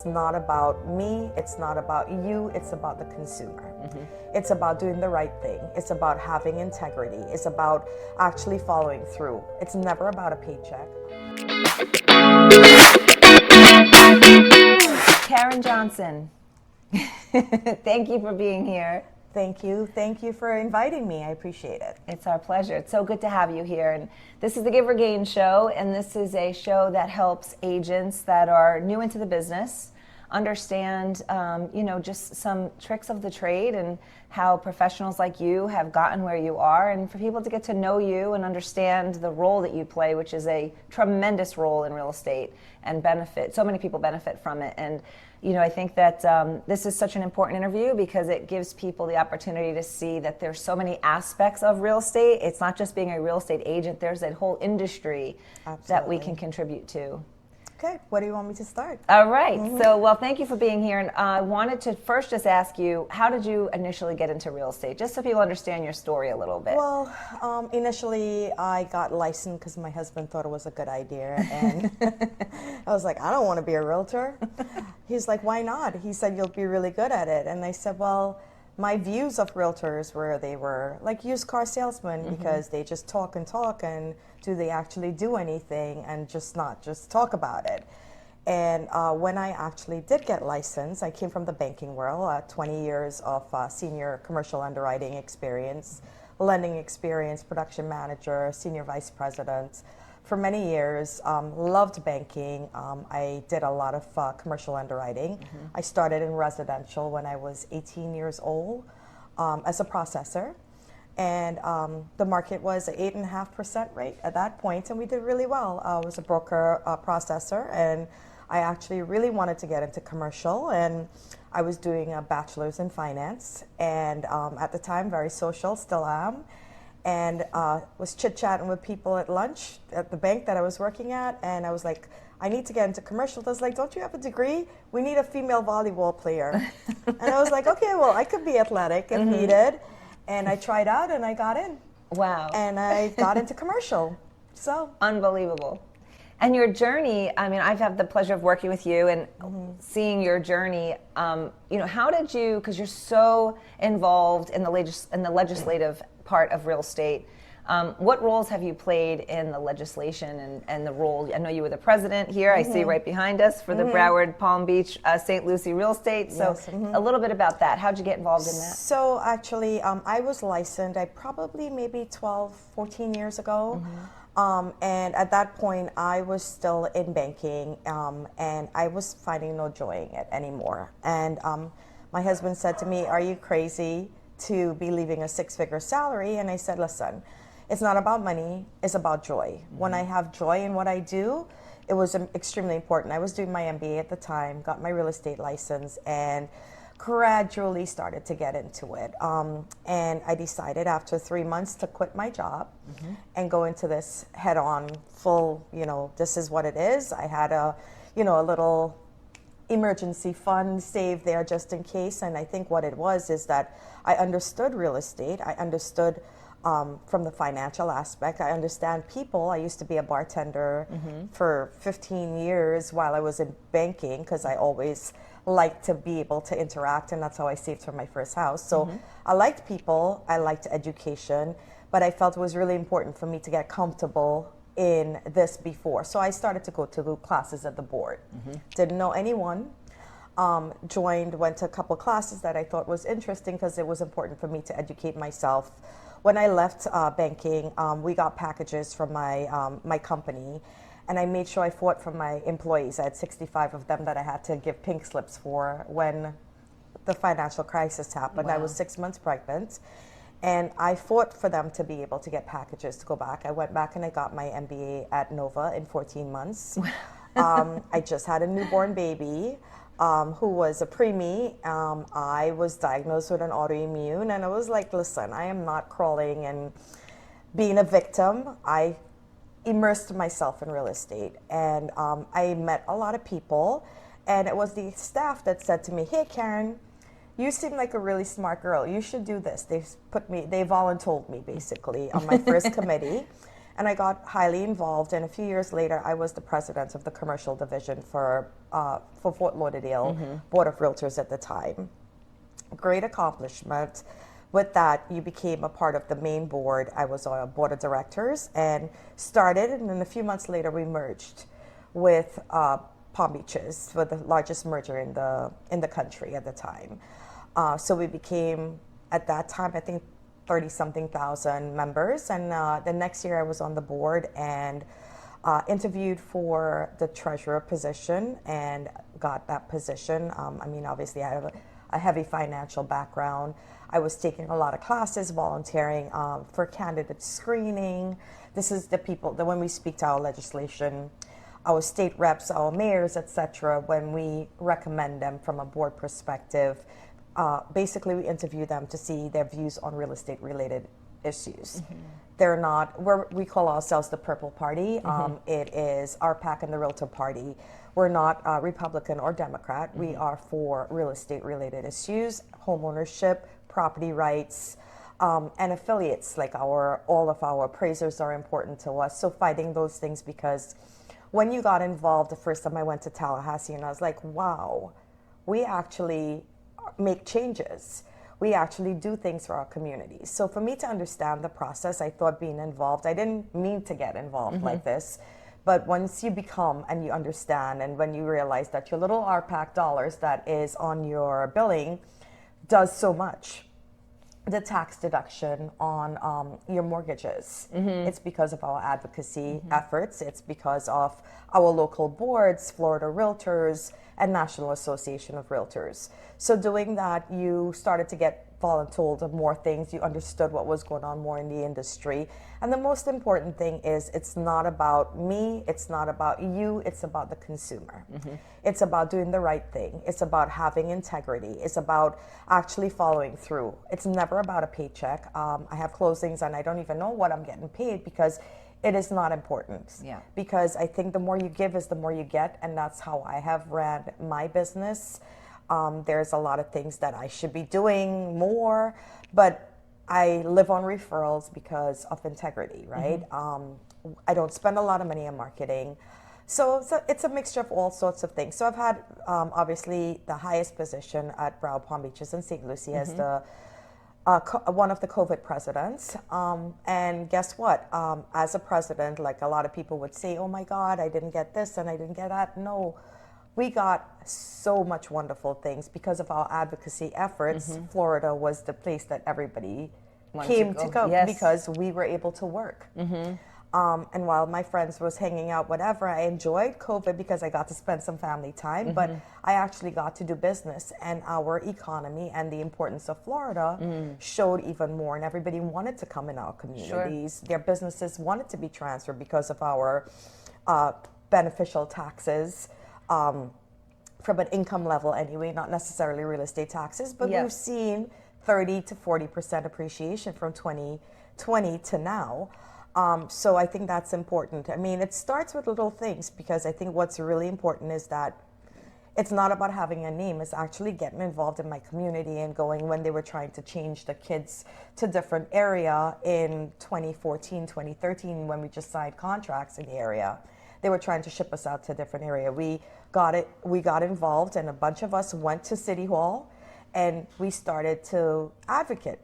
It's not about me, it's not about you, it's about the consumer. It's about doing the right thing. It's about having integrity. It's about actually following through. It's never about a paycheck. Karen Johnson, thank you for being here. Thank you. Thank you for inviting me. I appreciate it. It's our pleasure. It's so good to have you here. And this is the Give or Gain show, and this is a show that helps agents that are new into the business understand, just some tricks of the trade and how professionals like you have gotten where you are, and for people to get to know you and understand the role that you play, which is a tremendous role in real estate and benefit. So many people benefit from it. And I think that this is such an important interview because it gives people the opportunity to see that there's so many aspects of real estate. It's not just being a real estate agent. There's a whole industry that we can contribute to. Okay, what do you want me to start? All right. So, thank you for being here. And I wanted to first just ask you, how did you initially get into real estate? Just so people understand your story a little bit. Well, initially I got licensed because my husband thought it was a good idea. And I was like, I don't want to be a realtor. He's like, why not? He said, you'll be really good at it. And I said, well, my views of realtors were they were like used car salesmen because they just talk and do they actually do anything and just not just talk about it. And when I actually did get licensed, I came from the banking world, 20 years of senior commercial underwriting experience, lending experience, production manager, senior vice president. For many years, loved banking. I did a lot of commercial underwriting. I started in residential when I was 18 years old as a processor. And the market was an 8.5% rate at that point, and we did really well. I was a broker processor, and I actually really wanted to get into commercial, and I was doing a bachelor's in finance, and at the time, very social, still am, and was chit-chatting with people at lunch at the bank that I was working at, and I was like, I need to get into commercial. I was like, don't you have a degree? We need a female volleyball player. And I was like, okay, well, I could be athletic if needed. And I tried out and I got in. Wow. And I got into commercial. So unbelievable. And your journey, I mean, I've had the pleasure of working with you and seeing your journey. How did you, because you're so involved in the legislative part of real estate, what roles have you played in the legislation and the role? I know you were the president here. I see right behind us for the Broward, Palm Beach, St. Lucie real estate. So a little bit about that. How'd you get involved in that? So actually, I was licensed, probably maybe 12, 14 years ago. And at that point, I was still in banking, and I was finding no joy in it anymore. And my husband said to me, are you crazy to be leaving a six-figure salary? And I said, listen, it's not about money, it's about joy. When I have joy in what I do, it was extremely important. I was doing my MBA at the time, got my real estate license, and gradually started to get into it. And I decided after 3 months to quit my job and go into this head on, full, this is what it is. I had a little emergency fund saved there just in case. And I think what it was is that I understood real estate. I understood from the financial aspect. I understand people. I used to be a bartender for 15 years while I was in banking because I always liked to be able to interact, and that's how I saved for my first house. So I liked people, I liked education, but I felt it was really important for me to get comfortable in this before. So I started to go to classes at the board. Didn't know anyone. Went to a couple classes that I thought was interesting because it was important for me to educate myself. When I left banking, we got packages from my company, and I made sure I fought for my employees. I had 65 of them that I had to give pink slips for when the financial crisis happened. Wow. I was 6 months pregnant, and I fought for them to be able to get packages to go back. I went back and I got my MBA at Nova in 14 months. I just had a newborn baby. Who was a preemie. I was diagnosed with an autoimmune, and I was like, listen, I am not crawling and being a victim. I immersed myself in real estate, and I met a lot of people, and it was the staff that said to me, hey Karen, you seem like a really smart girl, you should do this. They voluntold me basically on my first committee. and I got highly involved. And a few years later, I was the president of the commercial division for Fort Lauderdale Board of Realtors at the time. Great accomplishment. With that, you became a part of the main board. I was on a board of directors and started, and then a few months later, we merged with Palm Beaches for the largest merger in the country at the time. So we became, at that time, I think 30-something thousand members. And the next year I was on the board and interviewed for the treasurer position and got that position. I mean, obviously I have a heavy financial background. I was taking a lot of classes, volunteering for candidate screening. This is the people that when we speak to our legislation, our state reps, our mayors, etc., when we recommend them from a board perspective, basically we interview them to see their views on real estate related issues. They're not, we call ourselves the Purple Party. It is our PAC and the Realtor Party. We're not Republican or Democrat. We are for real estate related issues, home ownership, property rights, and affiliates. Like all of our appraisers are important to us. So fighting those things, because when you got involved the first time I went to Tallahassee, and I was like, wow, we actually make changes. We actually do things for our communities. So for me to understand the process, I thought being involved, I didn't mean to get involved like this, but once you become and you understand, and when you realize that your little RPAC dollars that is on your billing does so much. The tax deduction on your mortgages. It's because of our advocacy efforts. It's because of our local boards, Florida Realtors, and National Association of Realtors. So doing that, you started to get voluntold of more things. You understood what was going on more in the industry. And the most important thing is it's not about me, it's not about you, it's about the consumer. It's about doing the right thing. It's about having integrity. It's about actually following through. It's never about a paycheck. I have closings and I don't even know what I'm getting paid because it is not important. Yeah. Because I think the more you give is the more you get, and that's how I have ran my business. There's a lot of things that I should be doing more, but I live on referrals because of integrity, right? I don't spend a lot of money on marketing. So it's a mixture of all sorts of things. So I've had, obviously, the highest position at Broward Palm Beaches in St. Lucie as the one of the COVID presidents. And guess what? As a president, like a lot of people would say, oh my God, I didn't get this and I didn't get that. No, we got so much wonderful things because of our advocacy efforts. Florida was the place that everybody came to go because we were able to work. And while my friends was hanging out, whatever, I enjoyed COVID because I got to spend some family time, but I actually got to do business, and our economy and the importance of Florida showed even more, and everybody wanted to come in our communities. Their businesses wanted to be transferred because of our beneficial taxes. From an income level anyway, not necessarily real estate taxes, but we've seen 30 to 40% appreciation from 2020 to now. So I think that's important. I mean, it starts with little things, because I think what's really important is that it's not about having a name, it's actually getting involved in my community and going when they were trying to change the kids to different area in 2014, 2013, when we just signed contracts in the area. They were trying to ship us out to a different area. We got involved, and a bunch of us went to City Hall and we started to advocate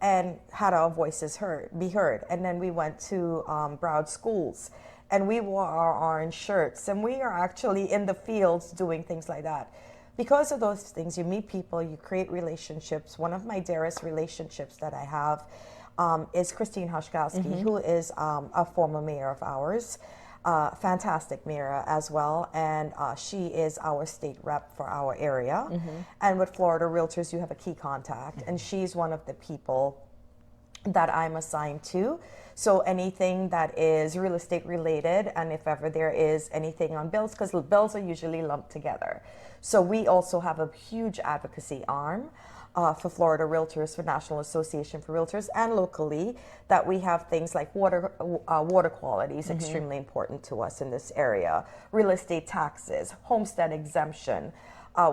and had our voices be heard. And then we went to Broward schools and we wore our orange shirts, and we are actually in the fields doing things like that. Because of those things, you meet people, you create relationships. One of my dearest relationships that I have is Christine Hushkowski, who is a former mayor of ours. Fantastic mayor as well, and she is our state rep for our area. And with Florida Realtors, you have a key contact, and she's one of the people that I'm assigned to. So anything that is real estate related, and if ever there is anything on bills, because bills are usually lumped together. So we also have a huge advocacy arm for Florida Realtors, for National Association for Realtors, and locally, that we have things like water quality is extremely important to us in this area. Real estate taxes, homestead exemption.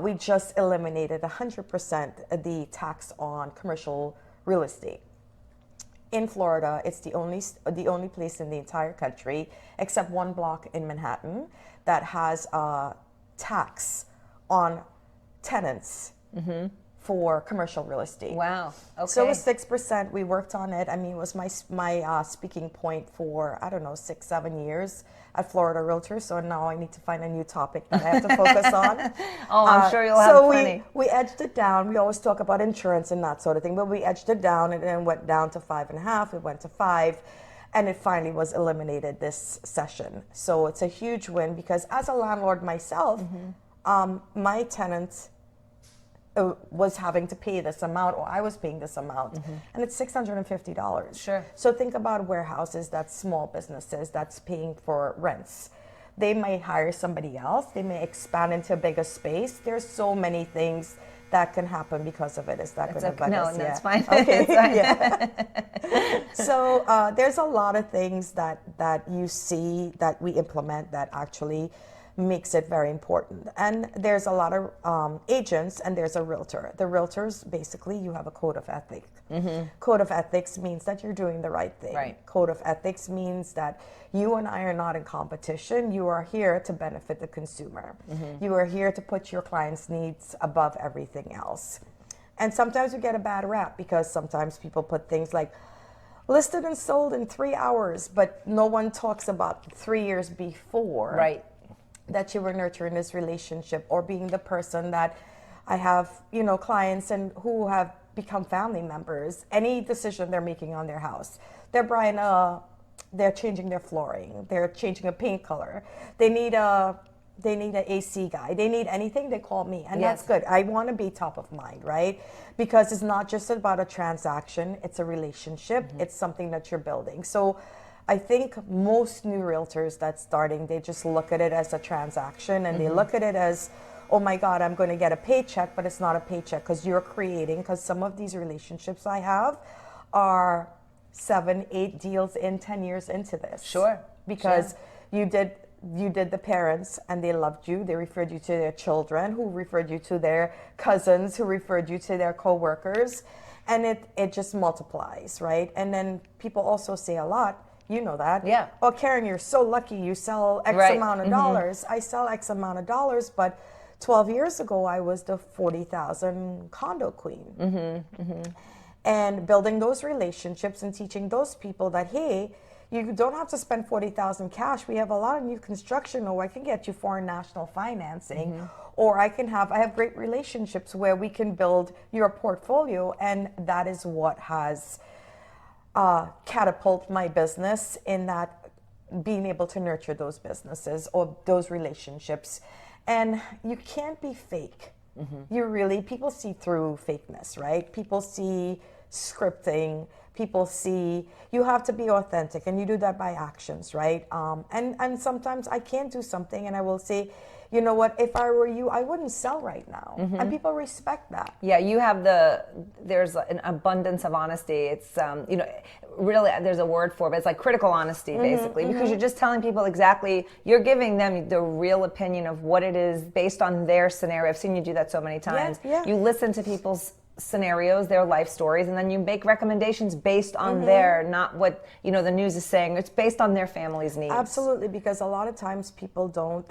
We just eliminated 100% the tax on commercial real estate. in Florida, it's the only place in the entire country, except one block in Manhattan, that has a tax on tenants for commercial real estate. Wow. Okay. So it was 6%. We worked on it. I mean, it was my speaking point for, I don't know, 6-7 years at Florida Realtor. So now I need to find a new topic that I have to focus on. Oh, I'm sure you'll have plenty. So we edged it down. We always talk about insurance and that sort of thing, but we edged it down, and then went down to 5.5. It went to 5. And it finally was eliminated this session. So it's a huge win, because as a landlord myself, my tenant was having to pay this amount, or I was paying this amount, and it's $650. Sure. So think about warehouses, that's small businesses, that's paying for rents. They may hire somebody else, they may expand into a bigger space. There's so many things that can happen because of it. Is that good advice? No, that's fine. Okay. It's fine. Yeah. So there's a lot of things that you see that we implement that actually makes it very important. And there's a lot of agents, and there's a realtor. The realtors, basically, you have a code of ethics. Code of ethics means that you're doing the right thing. Right. Code of ethics means that you and I are not in competition. You are here to benefit the consumer. You are here to put your client's needs above everything else. And sometimes we get a bad rap, because sometimes people put things like listed and sold in 3 hours, but no one talks about 3 years before. Right. That you were nurturing this relationship, or being the person that I have, clients and who have become family members. Any decision they're making on their house, they're changing their flooring, they're changing a paint color, they need an AC guy, they need anything, they call me, and Yes. that's good. I want to be top of mind, right? Because it's not just about a transaction; it's a relationship. It's something that you're building. So I think most new realtors that's starting, they just look at it as a transaction, and they look at it as, oh my God, I'm going to get a paycheck, but it's not a paycheck, because you're creating, because some of these relationships I have are 7, 8 deals in 10 years into this. Sure. Because you did the parents, and they loved you. They referred you to their children, who referred you to their cousins, who referred you to their coworkers, and it just multiplies, right? And then people also say a lot, you know that. Yeah. Oh, Karen, you're so lucky. You sell X Right. amount of dollars. I sell X amount of dollars, but 12 years ago, I was the 40,000 condo queen. And building those relationships and teaching those people that, hey, you don't have to spend 40,000 cash. We have a lot of new construction, or I can get you foreign national financing, or I have great relationships where we can build your portfolio. And that is what has catapult my business, in that being able to nurture those businesses or those relationships. And you can't be fake. People see through fakeness, right? People see scripting. People see, you have to be authentic, and you do that by actions, right? And sometimes I can't do something, and I will say, you know what, if I were you, I wouldn't sell right now. And people respect that. Yeah, you have there's an abundance of honesty. It's, really, there's a word for it, but it's like critical honesty, basically, because you're just telling people exactly, you're giving them the real opinion of what it is based on their scenario. I've seen you do that so many times. Yeah. You listen to people's scenarios, their life stories, and then you make recommendations based on their, not what, the news is saying. It's based on their family's needs. Absolutely, because a lot of times people don't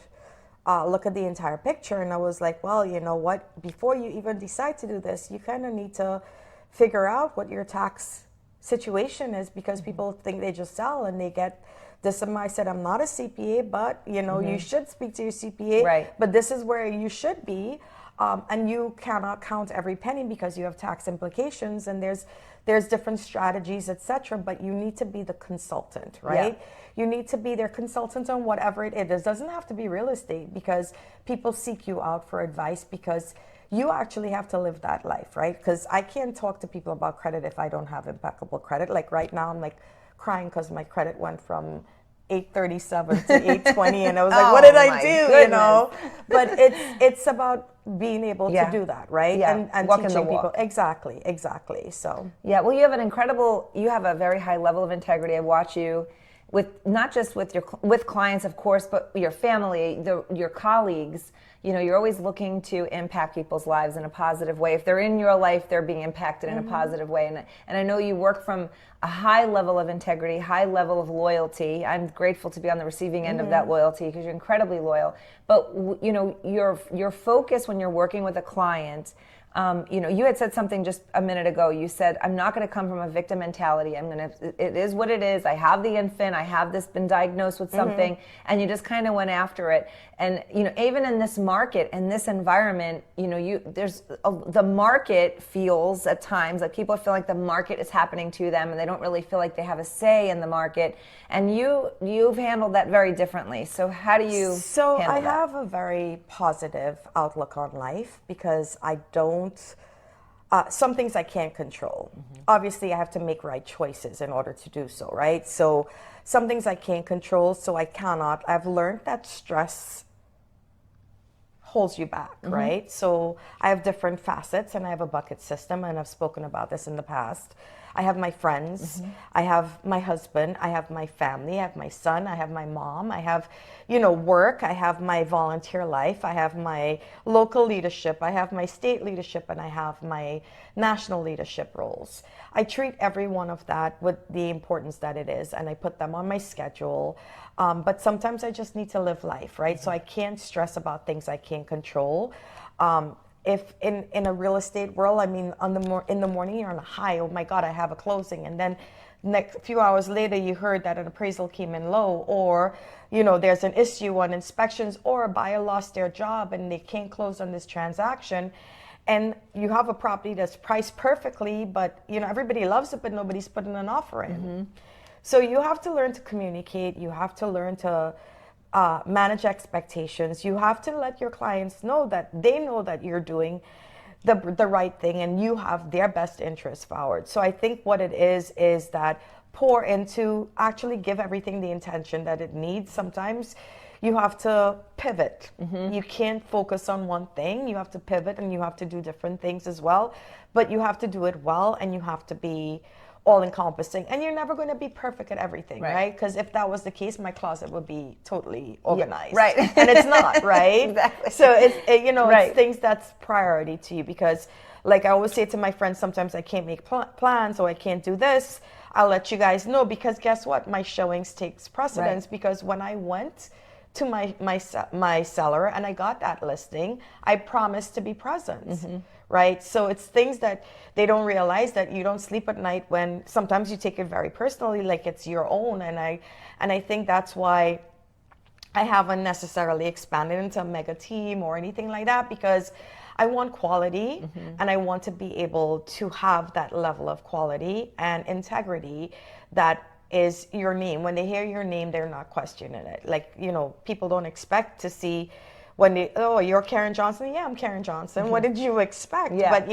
look at the entire picture. And I was like, well, you know what? Before you even decide to do this, you kind of need to figure out what your tax situation is, because people think they just sell and they get this. And I said, I'm not a CPA, but you should speak to your CPA. Right. But this is where you should be. And you cannot count every penny, because you have tax implications, and there's different strategies, etc. But you need to be the consultant, right? Yeah. You need to be their consultant on whatever it is. It doesn't have to be real estate, because people seek you out for advice, because you actually have to live that life, right? Because I can't talk to people about credit if I don't have impeccable credit. Like right now, I'm like crying because my credit went from 837 to 820, and I was like, what did I do? Goodness. But it's about being able to do that, right? Yeah. And Walking teaching the walk. people. Exactly. So Yeah, well, you have a very high level of integrity. I watch you with not just with clients, of course, but your family, your colleagues. you're always looking to impact people's lives in a positive way. If they're in your life, they're being impacted in a positive way. And I know you work from a high level of integrity, high level of loyalty. I'm grateful to be on the receiving end of that loyalty because you're incredibly loyal. But your focus when you're working with a client, you had said something just a minute ago. You said, I'm not going to come from a victim mentality. It is what it is. I have the infant. I have been diagnosed with something. And you just kind of went after it. And, even in this market, in this environment, the market feels at times like people feel like the market is happening to them and they don't really feel like they have a say in the market. And you've handled that very differently. So how do you handle that? I have a very positive outlook on life because I don't, some things I can't control. Obviously, I have to make right choices in order to do so, right? So some things I can't control, so I cannot. I've learned that stress holds you back, right? So I have different facets and I have a bucket system, and I've spoken about this in the past. I have my friends, I have my husband, I have my family, I have my son, I have my mom, I have, work, I have my volunteer life, I have my local leadership, I have my state leadership, and I have my national leadership roles. I treat every one of that with the importance that it is, and I put them on my schedule. But sometimes I just need to live life, right? So I can't stress about things I can't control. If in a real estate world, I mean, in the morning you're on a high. Oh my God, I have a closing, and then next few hours later you heard that an appraisal came in low, or there's an issue on inspections, or a buyer lost their job and they can't close on this transaction, and you have a property that's priced perfectly, but everybody loves it, but nobody's putting an offer in. So you have to learn to communicate. You have to learn to manage expectations. You have to let your clients know that they know that you're doing the right thing and you have their best interests forward. So I think what it is that pour into, actually give everything the intention that it needs. Sometimes you have to pivot. You can't focus on one thing. You have to pivot and you have to do different things as well. But you have to do it well and you have to be all-encompassing, and you're never going to be perfect at everything, right? Because if that was the case, my closet would be totally organized, right? And it's not, right? Exactly. So it's things that's priority to you, because like I always say to my friends, sometimes I can't make plans or I can't do this. I'll let you guys know, because guess what? My showings takes precedence, because when I went to my seller and I got that listing, I promised to be present. Right? So it's things that they don't realize, that you don't sleep at night when sometimes you take it very personally, like it's your own. And I think that's why I haven't necessarily expanded into a mega team or anything like that, because I want quality and I want to be able to have that level of quality and integrity that is your name. When they hear your name, they're not questioning it. Like, people don't expect to see when they, oh, you're Karen Johnson. Yeah, I'm Karen Johnson. What did you expect? Yeah. But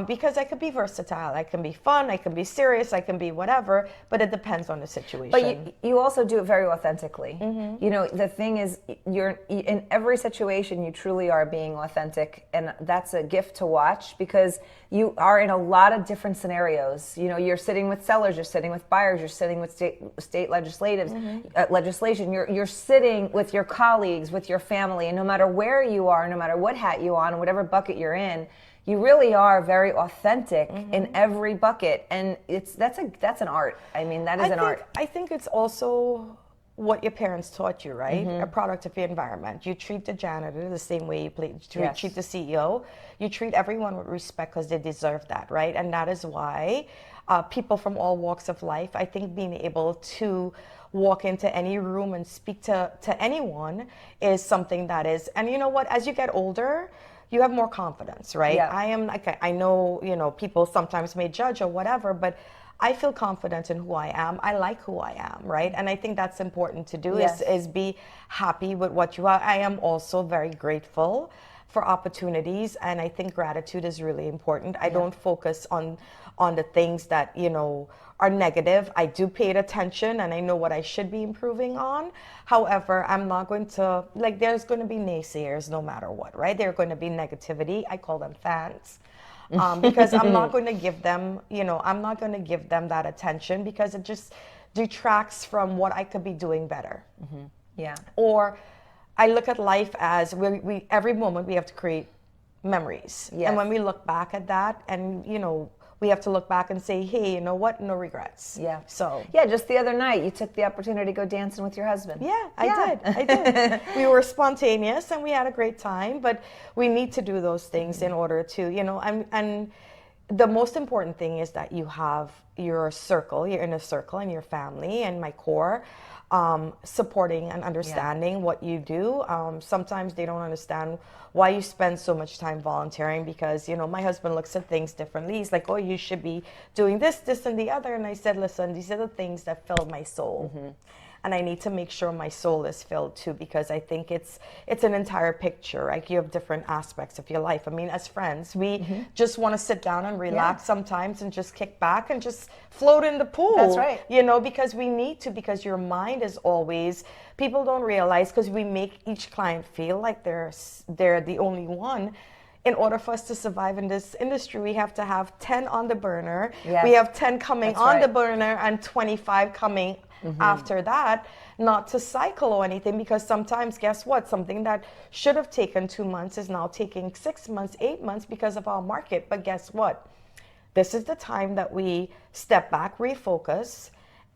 because I could be versatile, I can be fun, I can be serious, I can be whatever, but it depends on the situation. But you also do it very authentically. The thing is, you're in every situation, you truly are being authentic, and that's a gift to watch, because you are in a lot of different scenarios. You're sitting with sellers, you're sitting with buyers, you're sitting with state legislation. You're sitting with your colleagues, with your family, and no matter where you are, no matter what hat you on, whatever bucket you're in, you really are very authentic in every bucket, and that's an art. I mean, that is an art. I think it's also what your parents taught you, right? A product of your environment. You treat the janitor the same way you treat the CEO. You treat everyone with respect, because they deserve that, right? And that is why people from all walks of life, I think being able to walk into any room and speak to anyone is something that is, and you know what, as you get older, you have more confidence, right? Yeah. I know, people sometimes may judge or whatever, but I feel confident in who I am. I like who I am, right? And I think that's important to do, is be happy with what you are. I am also very grateful for opportunities, and I think gratitude is really important. I don't focus on the things that, are negative. I do pay attention and I know what I should be improving on. However, I'm not going to, there's going to be naysayers no matter what, right? There's going to be negativity. I call them fans. Because I'm not going to give them, that attention, because it just detracts from what I could be doing better. Yeah. Or I look at life as we every moment we have to create memories. Yes. And when we look back at that, and we have to look back and say, hey, you know what? No regrets. Yeah. So. Yeah, just the other night, you took the opportunity to go dancing with your husband. Yeah, I did. We were spontaneous and we had a great time, but we need to do those things in order to, and the most important thing is that you have your circle, your inner circle and your family and my core supporting and understanding what you do. Sometimes they don't understand why you spend so much time volunteering because, my husband looks at things differently. He's like, oh, you should be doing this, this, and the other. And I said, listen, these are the things that fill my soul. And I need to make sure my soul is filled too, because I think it's an entire picture. Like you have different aspects of your life. I mean, as friends, we just want to sit down and relax sometimes and just kick back and just float in the pool. That's right. Because we need to, because your mind is always, people don't realize, because we make each client feel like they're the only one. In order for us to survive in this industry, we have to have 10 on the burner. Yes. We have 10 coming That's on right. the burner and 25 coming after that, not to cycle or anything, because sometimes, guess what? Something that should have taken 2 months is now taking 6 months, 8 months because of our market. But guess what? This is the time that we step back, refocus,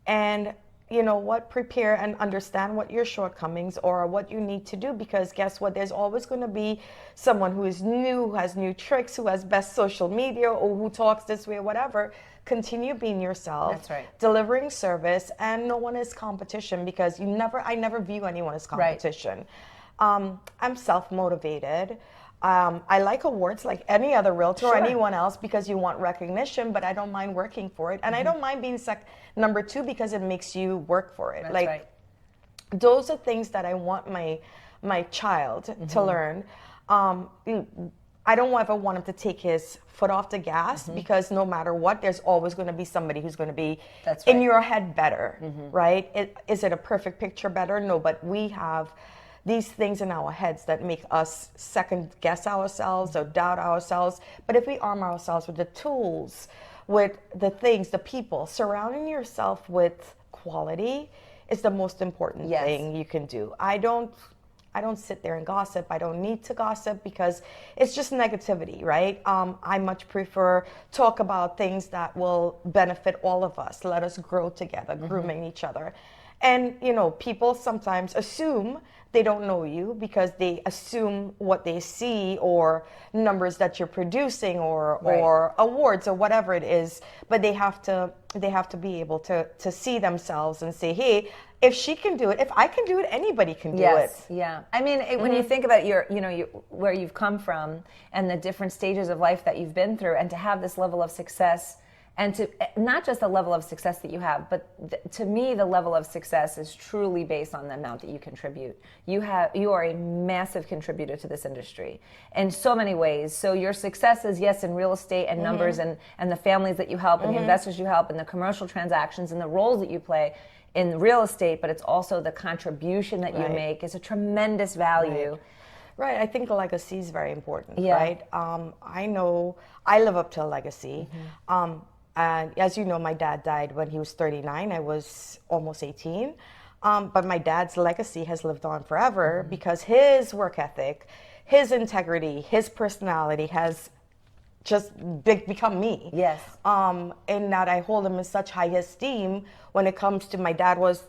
and prepare and understand what your shortcomings or what you need to do, because guess what? There's always going to be someone who is new, who has new tricks, who has best social media, or who talks this way or whatever. Continue being yourself. That's right. Delivering service, and no one is competition, because I never view anyone as competition. Right. I'm self-motivated. I like awards like any other realtor or anyone else, because you want recognition, but I don't mind working for it. And I don't mind being number 2, because it makes you work for it. That's right. Those are things that I want my child to learn. I don't ever want him to take his foot off the gas, because no matter what, there's always going to be somebody who's going to be in your head better, right? Is it a perfect picture better? No, but we have these things in our heads that make us second guess ourselves or doubt ourselves. But if we arm ourselves with the tools, with the things, the people, surrounding yourself with quality is the most important thing you can do. I don't sit there and gossip. I don't need to gossip, because it's just negativity, right? I much prefer talk about things that will benefit all of us. Let us grow together, grooming each other. And, people sometimes assume they don't know you, because they assume what they see, or numbers that you're producing, or awards, or whatever it is. But they have to be able to see themselves and say, hey, if she can do it, if I can do it, anybody can do it. Yeah. I mean, when you think about where you've come from and the different stages of life that you've been through, and to have this level of success, and to not just the level of success that you have, but to me, the level of success is truly based on the amount that you contribute. You are a massive contributor to this industry in so many ways. So your success is, yes, in real estate and numbers, and the families that you help, and the investors you help, and the commercial transactions, and the roles that you play in real estate, but it's also the contribution that you make is a tremendous value. Right. I think legacy is very important, right? I know I live up to a legacy. And as you know, my dad died when he was 39. I was almost 18. But my dad's legacy has lived on forever, because his work ethic, his integrity, his personality has just become me. Yes. And that I hold him in such high esteem when it comes to, my dad was,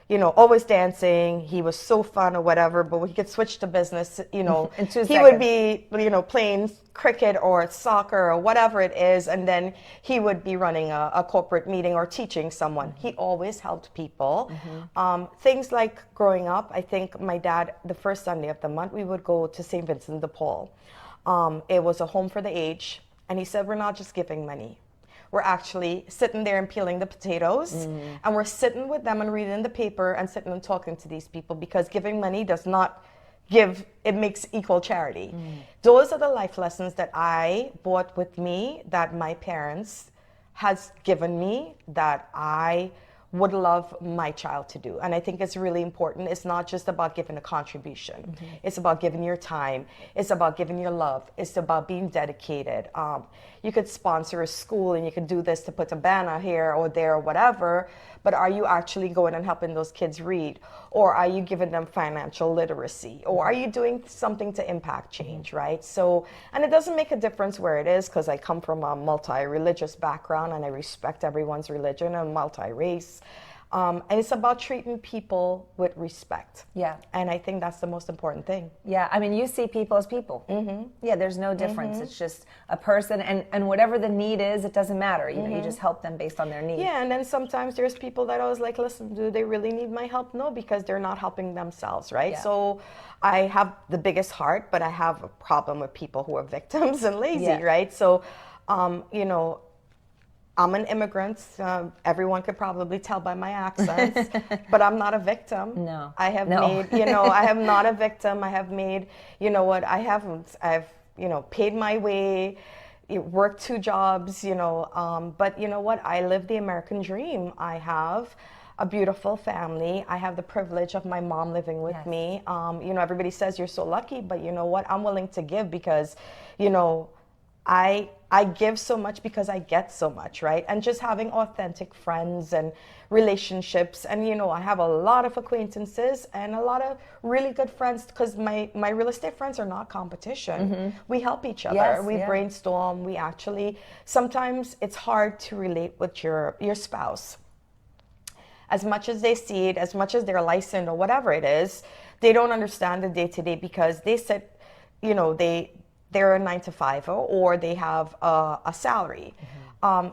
always dancing. He was so fun or whatever, but when he could switch to business, he would be, playing cricket or soccer or whatever it is. And then he would be running a corporate meeting or teaching someone. He always helped people. Things like growing up, I think my dad, the first Sunday of the month, we would go to St. Vincent de Paul. It was a home for the aged. And he said, we're not just giving money. We're actually sitting there and peeling the potatoes, and we're sitting with them and reading the paper and sitting and talking to these people, because giving money does not it makes equal charity. Those are the life lessons that I brought with me, that my parents has given me, that I would love my child to do. And I think it's really important. It's not just about giving a contribution. It's about giving your time. It's about giving your love. It's about being dedicated. You could sponsor a school and you could do this to put a banner here or there or whatever, but are you actually going and helping those kids read? Or are you giving them financial literacy? Or are you doing something to impact change, right? So, and it doesn't make a difference where it is, because I come from a multi-religious background and I respect everyone's religion and multi-race. And it's about treating people with respect. Yeah. And I think that's the most important thing. Yeah, I mean, you see people as people. Yeah, there's no difference. It's just a person, and whatever the need is, it doesn't matter. You know, you just help them based on their need. Yeah, and then sometimes there's people that I was like, listen, do they really need my help? No, because they're not helping themselves, right? Yeah. So I have the biggest heart, but I have a problem with people who are victims and lazy, Yeah. right? So, you know, I'm an immigrant. Everyone could probably tell by my accent, but I'm not a victim. No. I have No. made, you know, I am not a victim. I have made, you know what, I've, you know, paid my way, worked 2 jobs, you know, but you know what, I live the American dream. I have a beautiful family. I have the privilege of my mom living with Yes. me. You know, everybody says you're so lucky, but you know what, I'm willing to give because, you know, I give so much because I get so much, right? And just having authentic friends and relationships. And, you know, I have a lot of acquaintances and a lot of really good friends because my real estate friends are not competition. We help each other. Yes, We yeah. brainstorm. We actually, sometimes it's hard to relate with your spouse. As much as they see it, as much as they're licensed or whatever it is, they don't understand the day-to-day because they said, you know, they're a 9-to-5 or they have a salary.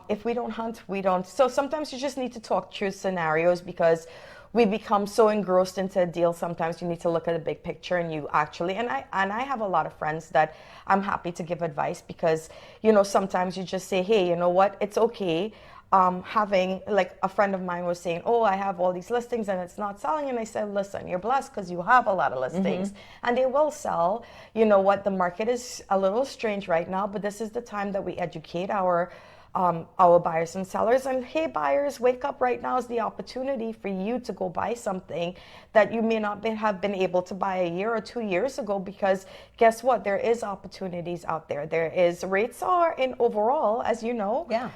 If we don't hunt, we don't. So sometimes you just need to talk through scenarios because we become so engrossed into a deal. Sometimes you need to look at the big picture and you actually, and I have a lot of friends that I'm happy to give advice because, you know, sometimes you just say, hey, you know what, it's okay. Having, like a friend of mine was saying, oh, I have all these listings and it's not selling. And I said, listen, you're blessed because you have a lot of listings and they will sell. You know what, the market is a little strange right now, but this is the time that we educate our buyers and sellers. And hey, buyers, wake up, right now is the opportunity for you to go buy something that you may not have been able to buy a year or 2 years ago, because guess what, there is opportunities out there. There is, rates are in overall, as you know. Yeah.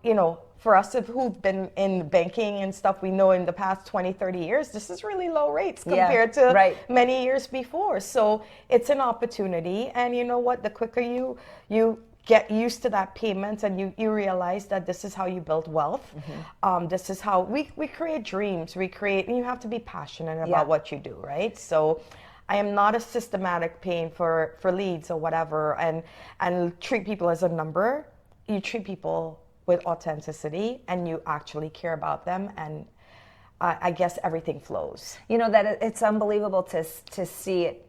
You know, for us who've been in banking and stuff, we know in the past 20, 30 years, this is really low rates compared to many years before. So it's an opportunity. And you know what, the quicker you get used to that payment and you realize that this is how you build wealth. This is how we create dreams. We create, and you have to be passionate about what you do, right? So I am not a systematic paying for leads or whatever and treat people as a number. You treat people with authenticity and you actually care about them, and I guess everything flows. You know, that it's unbelievable to see it.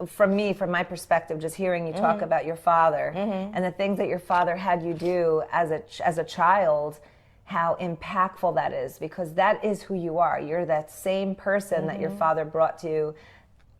From my perspective, just hearing you talk about your father and the things that your father had you do as a child, how impactful that is, because that is who you are. You're that same person that your father brought to you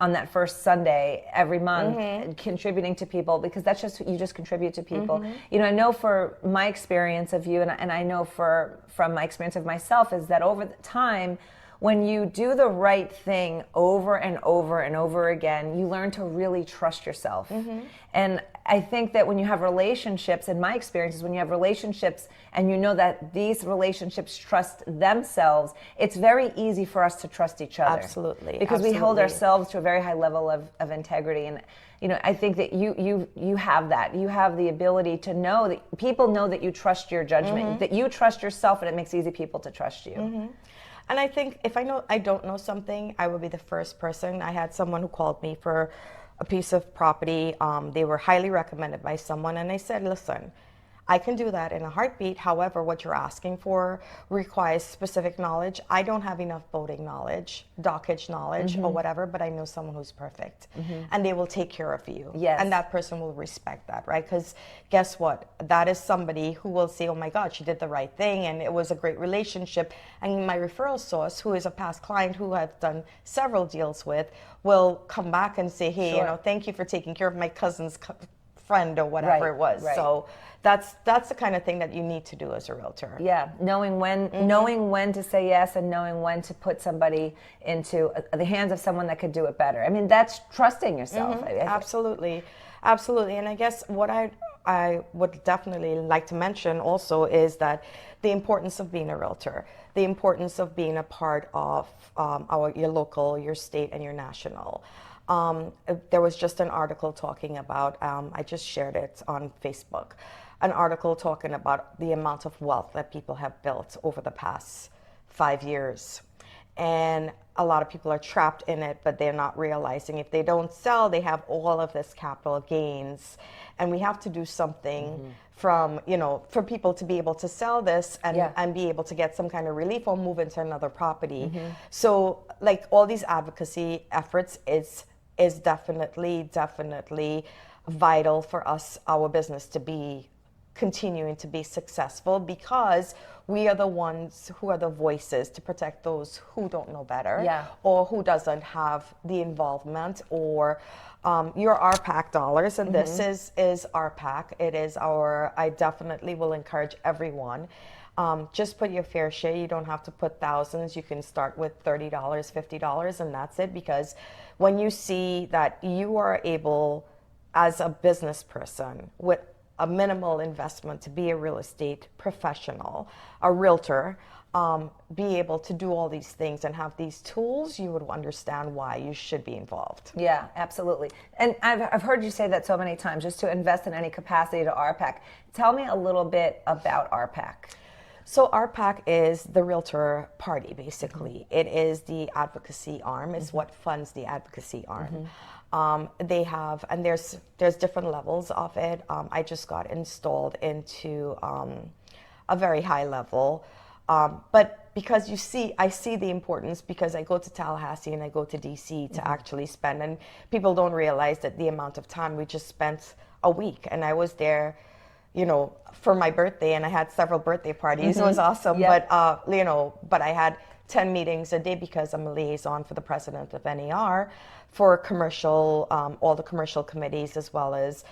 on that first Sunday every month, contributing to people, because that's just, you just contribute to people. You know, I know for my experience of you, and I know from my experience of myself, is that over the time, when you do the right thing over and over and over again, you learn to really trust yourself. And I think that when you have relationships, in my experiences, when you have relationships and you know that these relationships trust themselves, it's very easy for us to trust each other. Absolutely. Because we hold ourselves to a very high level of integrity. And you know, I think that you have that. You have the ability to know that people know that you trust your judgment, that you trust yourself, and it makes easy people to trust you. And I think if I don't know something, I will be the first person. I had someone who called me for a piece of property. They were highly recommended by someone, and I said, listen, I can do that in a heartbeat. However, what you're asking for requires specific knowledge. I don't have enough boating knowledge, dockage knowledge, or whatever, but I know someone who's perfect. And they will take care of you. Yes. And that person will respect that, right? Because guess what? That is somebody who will say, oh my God, she did the right thing, and it was a great relationship. And my referral source, who is a past client who I've done several deals with, will come back and say, hey, you know, thank you for taking care of my cousin's friend or whatever Right, it was. right. So that's the kind of thing that you need to do as a realtor. Yeah, knowing when to say yes and knowing when to put somebody into the hands of someone that could do it better. I mean, that's trusting yourself. Absolutely, absolutely. And I guess what I would definitely like to mention also is that the importance of being a realtor, the importance of being a part of your local, your state, and your national. There was just an article talking about, I just shared it on Facebook, an article talking about the amount of wealth that people have built over the past 5 years. And a lot of people are trapped in it, but they're not realizing if they don't sell, they have all of this capital gains. And we have to do something from, for people to be able to sell this and be able to get some kind of relief or move into another property. So like all these advocacy efforts is definitely vital for us, our business to be continuing to be successful, because we are the ones who are the voices to protect those who don't know better or who doesn't have the involvement or your RPAC dollars. And this is RPAC. It is I definitely will encourage everyone. Just put your fair share. You don't have to put thousands. You can start with $30, $50, and that's it. Because when you see that you are able, as a business person, with a minimal investment to be a real estate professional, a realtor, be able to do all these things and have these tools, you would understand why you should be involved. Yeah, absolutely. And I've heard you say that so many times, just to invest in any capacity to RPAC. Tell me a little bit about RPAC. So RPAC is the realtor party, basically. It is the advocacy arm. It's what funds the advocacy arm. They have, and there's different levels of it. I just got installed into a very high level. But because I see the importance, because I go to Tallahassee and I go to DC to actually spend, and people don't realize that the amount of time we just spent a week. And I was there, for my birthday, and I had several birthday parties. It was awesome. But, but I had 10 meetings a day because I'm a liaison for the president of NAR for commercial, all the commercial committees, as well as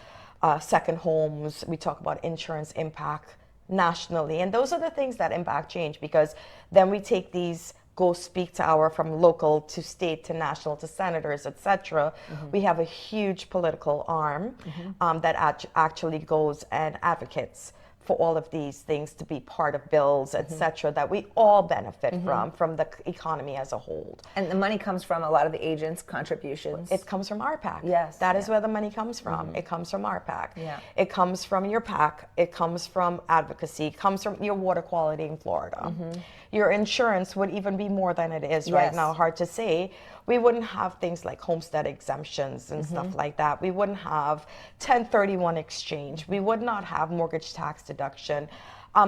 second homes. We talk about insurance impact nationally. And those are the things that impact change, because then we take these, go speak to from local to state to national to senators, etc. We have a huge political arm that actually goes and advocates for all of these things to be part of bills, etc., that we all benefit from the economy as a whole. And the money comes from a lot of the agents' contributions. It comes from RPAC. Yes. That is where the money comes from. It comes from RPAC. Yeah. It comes from your PAC. It comes from advocacy. It comes from your water quality in Florida. Your insurance would even be more than it is right now. Hard to say. We wouldn't have things like homestead exemptions and stuff like that. We wouldn't have 1031 exchange. We would not have mortgage tax deduction. We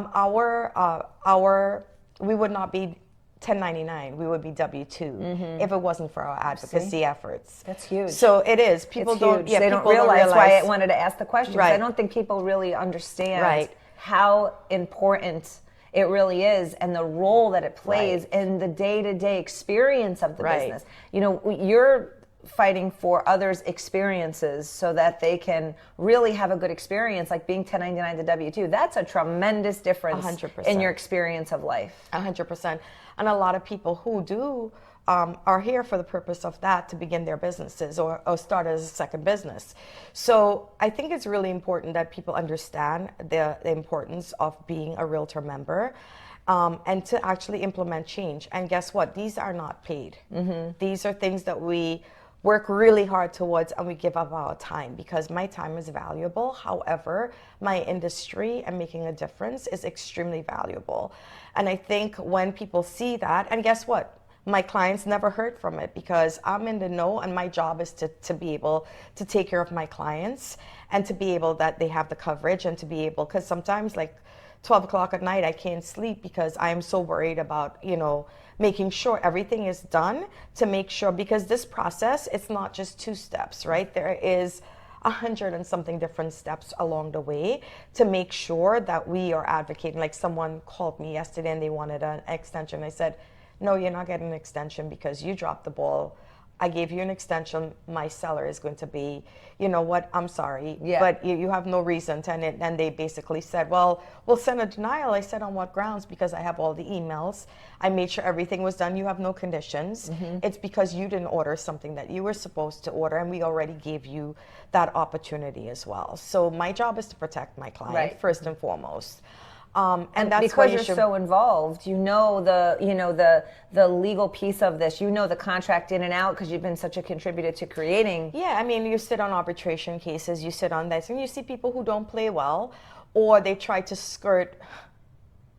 would not be 1099. We would be W-2 if it wasn't for our advocacy efforts. That's huge. So it is. People don't. Yeah, they people don't realize. Don't why I wanted to ask the question. Right. I don't think people really understand how important it really is, and the role that it plays in the day-to-day experience of the business. You're fighting for others' experiences so that they can really have a good experience, like being 1099 to W-2. That's a tremendous difference 100%. in your experience of life. 100%. And a lot of people who do are here for the purpose of that, to begin their businesses or start as a second business. So I think it's really important that people understand the importance of being a realtor member, and to actually implement change. And guess what? These are not paid. These are things that we work really hard towards, and we give up our time, because my time is valuable. However, my industry and making a difference is extremely valuable. And I think when people see that, and guess what? My clients never heard from it, because I'm in the know, and my job is to be able to take care of my clients and to be able that they have the coverage, and to be able, because sometimes like 12 o'clock at night I can't sleep because I am so worried about, making sure everything is done, to make sure, because this process, it's not just 2 steps, right? There is 100 and something different steps along the way to make sure that we are advocating. Like someone called me yesterday and they wanted an extension. I said, no, you're not getting an extension because you dropped the ball I gave you an extension, my seller is going to be, you know what, I'm sorry, Yeah. but you have no reason to, and they basically said, well, we'll send a denial. I said, on what grounds? Because I have all the emails. I made sure everything was done. You have no conditions. It's because you didn't order something that you were supposed to order, and we already gave you that opportunity as well. So my job is to protect my client, Right. first and foremost. And that's because why you you're should, so involved, you know the legal piece of this. You know the contract in and out because you've been such a contributor to creating. yeah, I mean, you sit on arbitration cases, you sit on this, and you see people who don't play well, or they try to skirt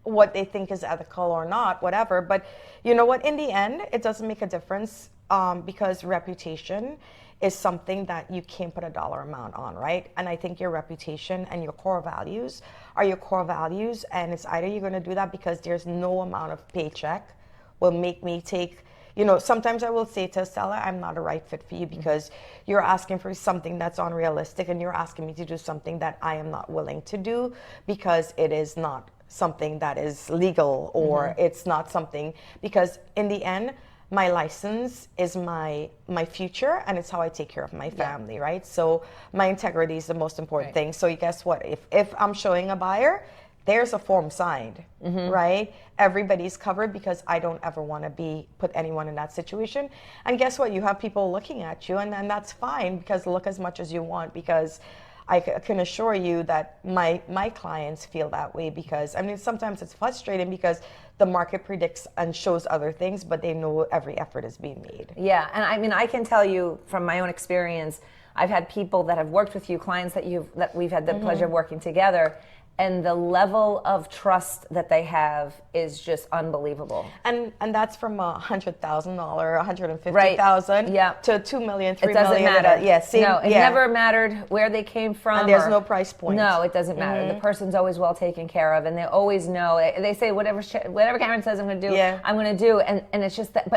what they think is ethical or not, whatever. But you know what? In the end, it doesn't make a difference, because reputation is something that you can't put a dollar amount on, right? And I think your reputation and your core values are your core values, and it's either you're going to do that because there's no amount of paycheck will make me take. You know, sometimes I will say to a seller, I'm not a right fit for you because you're asking for something that's unrealistic, and you're asking me to do something that I am not willing to do because it is not something that is legal, or it's not something, because in the end, my license is my future, and it's how I take care of my family, right? So my integrity is the most important thing. So guess what? If I'm showing a buyer, there's a form signed, right? Everybody's covered, because I don't ever want to put anyone in that situation. And guess what? You have people looking at you, and that's fine, because look as much as you want, because I can assure you that my clients feel that way, because I mean, sometimes it's frustrating because the market predicts and shows other things, but they know every effort is being made. Yeah, and I mean, I can tell you from my own experience, I've had people that have worked with you, clients that we've had the pleasure of working together, and the level of trust that they have is just unbelievable. And that's from $100,000, $150,000, Yeah. to $2 million, $3 It doesn't million. matter. Yes, No, it never mattered where they came from. And there's no price point. No, it doesn't matter. The person's always well taken care of, and they always know. They say whatever Karen says I'm going to do, I'm going to do, and it's just that.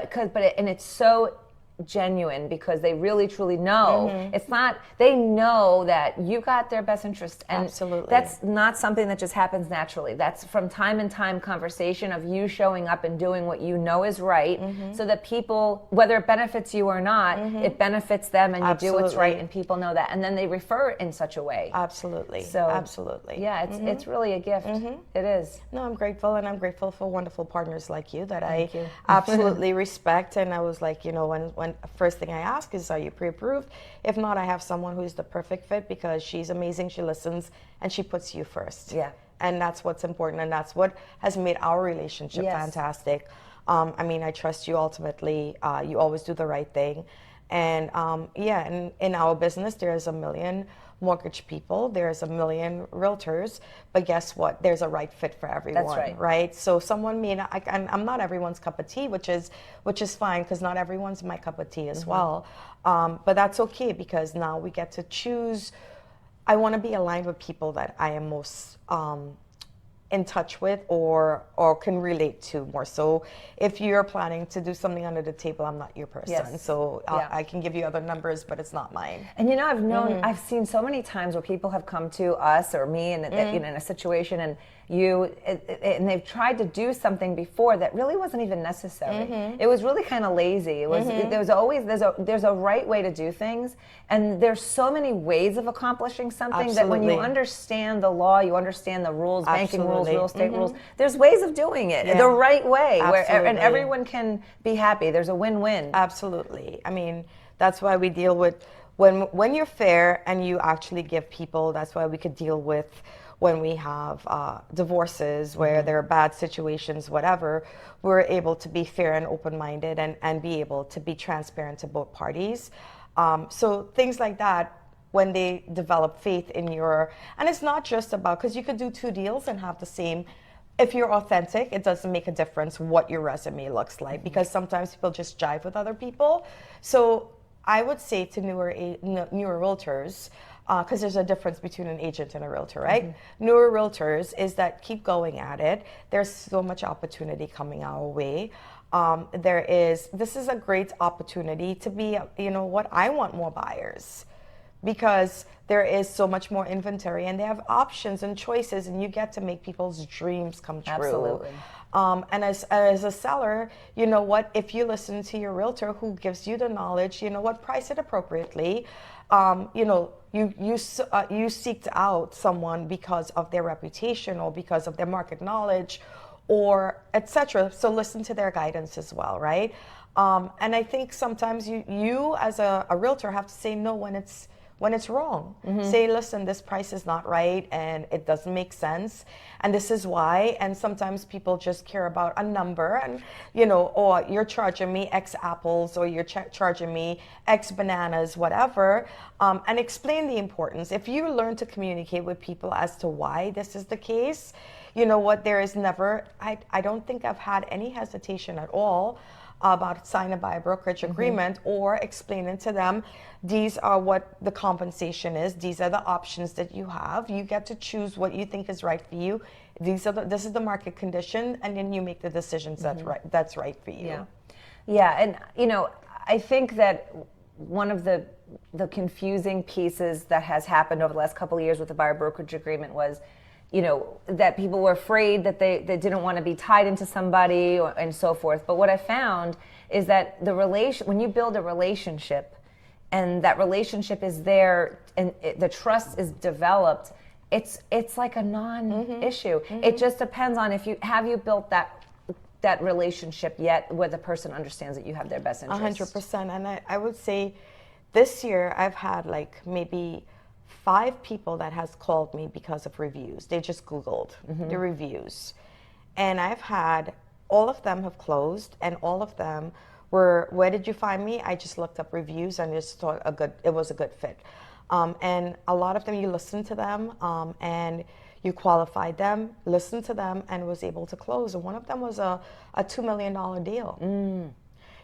And it's so genuine, because they really truly know. It's not, they know that you got their best interest, and Absolutely. that's not something that just happens naturally. That's from time and time conversation of you showing up and doing what you know is right, so that people, whether it benefits you or not, it benefits them, and you do what's right, and people know that, and then they refer in such a way. Absolutely. So absolutely. Yeah, it's really a gift. It is. No, I'm grateful, and I'm grateful for wonderful partners like you that Thank you. absolutely respect. And I was like, you know, when first thing I ask is, are you pre-approved? If not, I have someone who's the perfect fit, because she's amazing, she listens, and she puts you first. Yeah. And that's what's important, and that's what has made our relationship fantastic. I mean, I trust you ultimately. You always do the right thing. And in our business, there's a million mortgage people, there's a million realtors, but guess what? There's a right fit for everyone. That's right. So someone may not, I'm not everyone's cup of tea, which is fine, because not everyone's my cup of tea as well. But that's okay, because now we get to choose. I want to be aligned with people that I am most in touch with, or can relate to more. So if you're planning to do something under the table, I'm not your person. Yes. So I can give you other numbers, but it's not mine. And you know, I've seen so many times where people have come to us or me in a situation, and and they've tried to do something before that really wasn't even necessary. It was really kind of lazy. It was there's a right way to do things, and there's so many ways of accomplishing something that when you understand the law, you understand the rules, banking rules, real estate rules. There's ways of doing it the right way, and everyone can be happy. There's a win-win. Absolutely. I mean, that's why we deal with when you're fair and you actually give people. That's why we could deal with when we have divorces where there are bad situations, whatever. We're able to be fair and open-minded, and be able to be transparent to both parties. So things like that, when they develop faith in and it's not just about, because you could do 2 deals and have the same. If you're authentic, it doesn't make a difference what your resume looks like, because sometimes people just jive with other people. So I would say to newer realtors, because there's a difference between an agent and a realtor, right? Newer realtors is that keep going at it. There's so much opportunity coming our way. This is a great opportunity to be, you know what, I want more buyers. because there is so much more inventory and they have options and choices, and you get to make people's dreams come true. Absolutely. And as a seller, you know what, if you listen to your realtor who gives you the knowledge, you know what, price it appropriately. You know, you seeked out someone because of their reputation or because of their market knowledge or etc. So listen to their guidance as well, right? And I think sometimes you as a realtor have to say no when it's wrong. Say, listen, this price is not right and it doesn't make sense, and this is why. And sometimes people just care about a number, and you know, or you're charging me X apples, or you're charging me X bananas, whatever, and explain the importance. If you learn to communicate with people as to why this is the case, you know what, there is never, I don't think I've had any hesitation at all about signing a buyer brokerage agreement or explaining to them, these are what the compensation is, these are the options that you have, you get to choose what you think is right for you, this is the market condition, and then you make the decisions that's right for you. Yeah, and you know, I think that one of the confusing pieces that has happened over the last couple of years with the buyer brokerage agreement was, you know, that people were afraid that they didn't want to be tied into somebody and so forth. But what I found is that when you build a relationship and that relationship is there and the trust is developed, it's like a non-issue. It just depends on if you built that relationship yet where the person understands that you have their best interest. 100%. And I would say this year I've had like maybe 5 people that has called me because of reviews. They just Googled the reviews. And I've had, all of them have closed, and all of them were, where did you find me? I just looked up reviews and just thought it was a good fit. And a lot of them, you listen to them and you qualified them, listened to them, and was able to close. And one of them was a $2 million deal.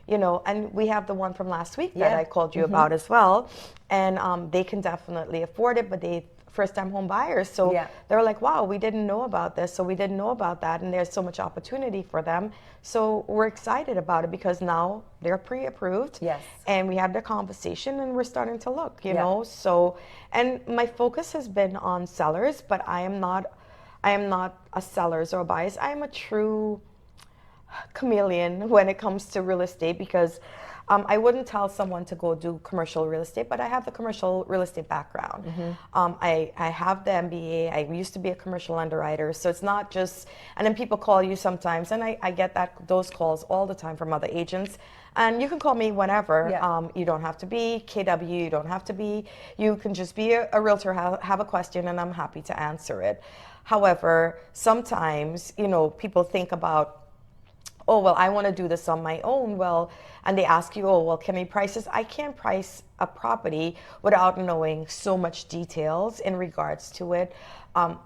You know, and we have the one from last week that I called you about as well, and they can definitely afford it, but they first-time home buyers, so they're like, wow, we didn't know about this, so we didn't know about that, and there's so much opportunity for them. So we're excited about it because now they're pre-approved, and we had the conversation, and we're starting to look, you know. So, and my focus has been on sellers, but I am not a sellers or a buyers. I am a true chameleon when it comes to real estate, because I wouldn't tell someone to go do commercial real estate, but I have the commercial real estate background. I have the MBA. I used to be a commercial underwriter, so it's not just, and then people call you sometimes, and I get those calls all the time from other agents, and you can call me whenever. You don't have to be KW, you don't have to be, you can just be a realtor, have a question, and I'm happy to answer it. However, sometimes, you know, people think about, oh, well, I want to do this on my own. Well, and they ask you, oh, well, can we price this? I can't price a property without knowing so much details in regards to it.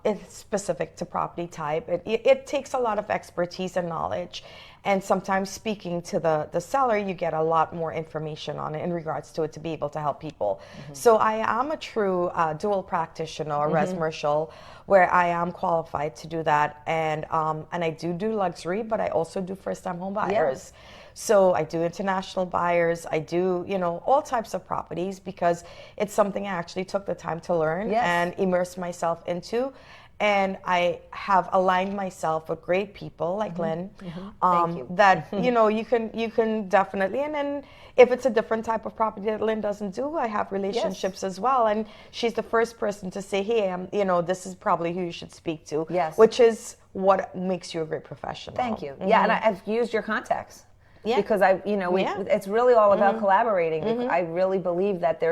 It's specific to property type. It takes a lot of expertise and knowledge. And sometimes speaking to the seller, you get a lot more information on it in regards to it to be able to help people. So I am a true dual practitioner, or resmercial, where I am qualified to do that. And I do luxury, but I also do first-time home buyers. So I do international buyers. I do, you know, all types of properties, because it's something I actually took the time to learn and immerse myself into. And I have aligned myself with great people like Lynn, Thank you. that you know, you can definitely. And then if it's a different type of property that Lynn doesn't do, I have relationships as well. And she's the first person to say, hey, you know, this is probably who you should speak to. Which is what makes you a great professional. Thank you. Yeah, and I've used your contacts. Because it's really all about collaborating. I really believe that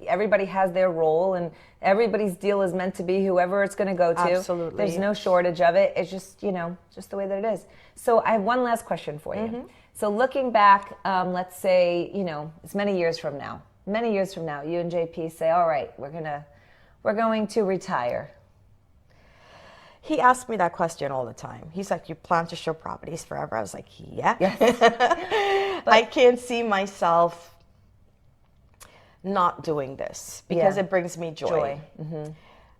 everybody has their role, and everybody's deal is meant to be whoever it's going to go to. Absolutely. There's no shortage of it. It's just, you know, just the way that it is. So I have one last question for you. So looking back, let's say, you know, it's many years from now, you and JP say, all right, we're going to retire. He asked me that question all the time. He's like, you plan to show properties forever? I was like, yeah. I can't see myself not doing this, because it brings me joy.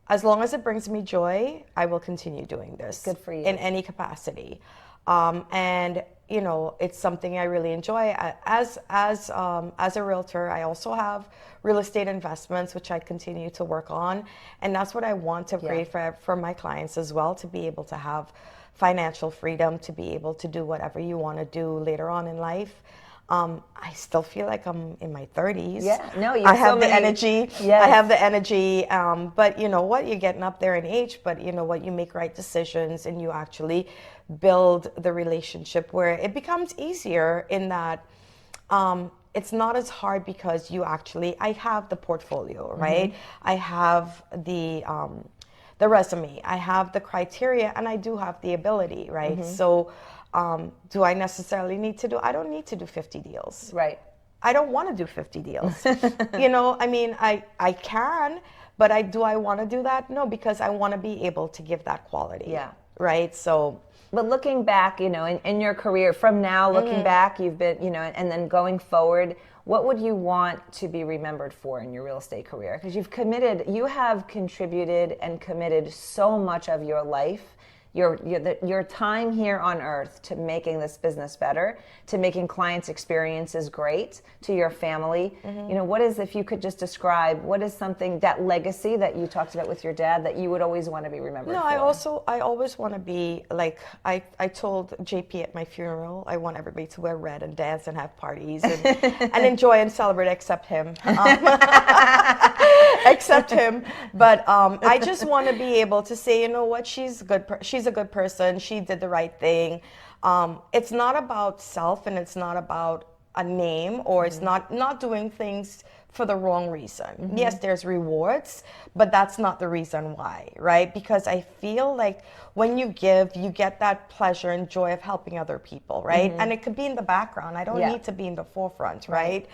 As long as it brings me joy, I will continue doing this. Good for you. In any capacity. And you know, it's something I really enjoy. As a realtor, I also have real estate investments, which I continue to work on, and that's what I want to create for my clients as well, to be able to have financial freedom, to be able to do whatever you want to do later on in life. I still feel like I'm in my 30s. Yeah, no, you I have have the energy. Yes. I have the energy. But you know what? You're getting up there in age, but you know what? You make right decisions and you actually build the relationship where it becomes easier in that it's not as hard because I have the portfolio, right? I have the resume, I have the criteria, and I do have the ability, right? So do I necessarily need to do, I don't need to do 50 deals. Right. I don't want to do 50 deals. You know, I mean, I can, but do I want to do that? No, because I want to be able to give that quality. Yeah. Right. So. But looking back, you know, in your career, from now, looking back, you've been, you know, and then going forward, what would you want to be remembered for in your real estate career? Because you have contributed and committed so much of your life, your time here on earth, to making this business better, to making clients' experiences great, to your family. You know, if you could just describe, what is something, that legacy that you talked about with your dad, that you would always want to be remembered for? I always want to be like, I told JP at my funeral, I want everybody to wear red and dance and have parties and enjoy and celebrate, except him. Except him. But I just want to be able to say, you know what, she's a good person. She did the right thing. It's not about self, and it's not about a name, or it's not doing things for the wrong reason. Yes, there's rewards, but that's not the reason why, right? Because I feel like when you give, you get that pleasure and joy of helping other people, right? And it could be in the background. I don't need to be in the forefront, right?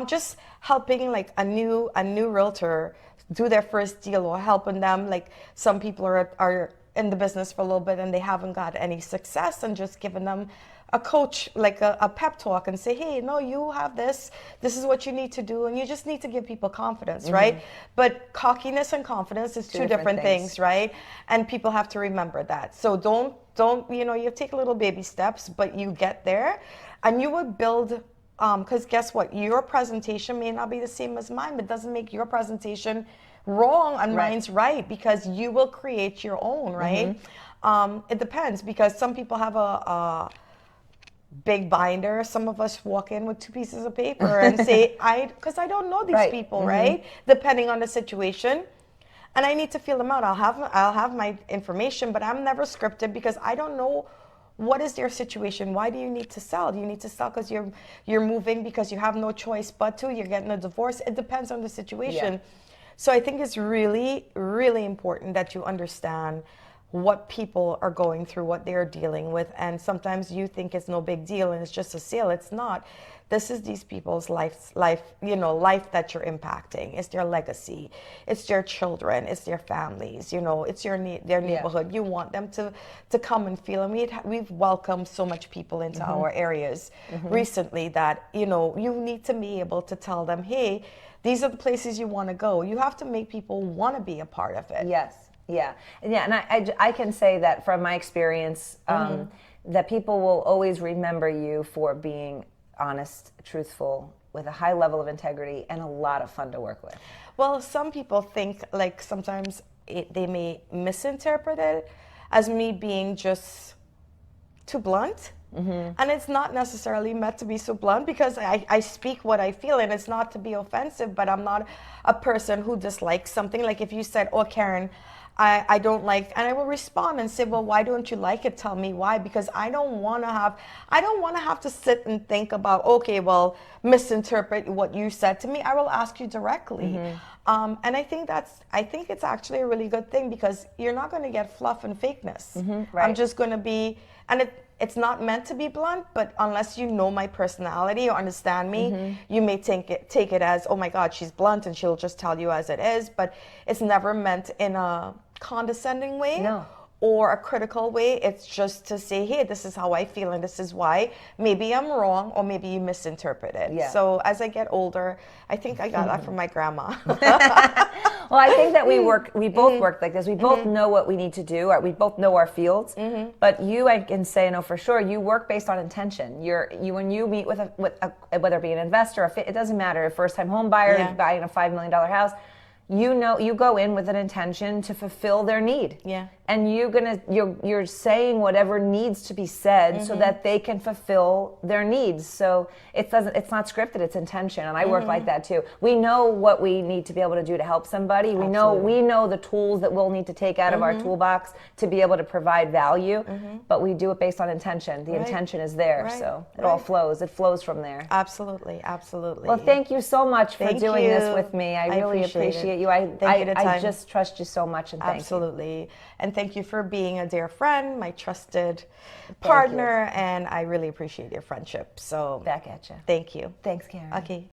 Just helping like a new realtor do their first deal, or helping them, like some people are in the business for a little bit and they haven't got any success, and just giving them a coach, like a pep talk, and say, hey, no, you have this is what you need to do. And you just need to give people confidence, right? But cockiness and confidence is two different things, right? And people have to remember that. So don't, you know, you take little baby steps, but you get there, and you would build, because guess what, your presentation may not be the same as mine, but it doesn't make your presentation wrong and mine's right, because you will create your own, right? It depends, because some people have a big binder. Some of us walk in with 2 pieces of paper and say, because I don't know these people, right? Depending on the situation. And I need to feel them out. I'll have my information, but I'm never scripted, because I don't know what is their situation. Why do you need to sell? Do you need to sell because you're moving, because you have no choice but to? You're getting a divorce. It depends on the situation. Yeah. So I think it's really, really important that you understand what people are going through, what they're dealing with. And sometimes you think it's no big deal and it's just a sale. It's not. This is these people's life, you know, life that you're impacting. It's their legacy. It's their children. It's their families. You know, it's their neighborhood. You want them to come and feel. And we've welcomed so much people into our areas recently that, you know, you need to be able to tell them, hey, these are the places you want to go. You have to make people want to be a part of it. Yes. Yeah. And I can say that from my experience, that people will always remember you for being honest, truthful, with a high level of integrity, and a lot of fun to work with. Well, some people think, like, sometimes they may misinterpret it as me being just too blunt. And it's not necessarily meant to be so blunt, because I speak what I feel, and it's not to be offensive, but I'm not a person who dislikes something. Like if you said, oh, Karen, I don't like, and I will respond and say, well, why don't you like it? Tell me why. Because I don't want to have to sit and think about, okay, well, misinterpret what you said to me. I will ask you directly. And I think it's actually a really good thing, because you're not going to get fluff and fakeness. Right. I'm just going to be, and it's not meant to be blunt, but unless you know my personality or understand me, you may take it as, oh my God, she's blunt and she'll just tell you as it is. But it's never meant in a condescending way or a critical way. It's just to say, hey, this is how I feel and this is why. Maybe I'm wrong, or maybe you misinterpret it. So as I get older, I think I got that from my grandma. Well, I think that we both work like this. We both know what we need to do. We both know our fields. But you, I can say, no, for sure, you work based on intention. When you meet with whether it be an investor, it doesn't matter, a first-time home buyer buying a $5 million house, you go in with an intention to fulfill their need. Yeah. And you're saying whatever needs to be said so that they can fulfill their needs. So it's not scripted, it's intention. And I work like that too. We know what we need to be able to do to help somebody. We know the tools that we'll need to take out of our toolbox to be able to provide value, but we do it based on intention. The intention is there, so it all flows. It flows from there. Absolutely, absolutely. Well, thank you so much for doing this with me. I really appreciate you. I just trust you so much, and thank you. Absolutely. And thank you for being a dear friend, my trusted partner, and I really appreciate your friendship. So back at you. Thank you. Thanks, Karen. Okay.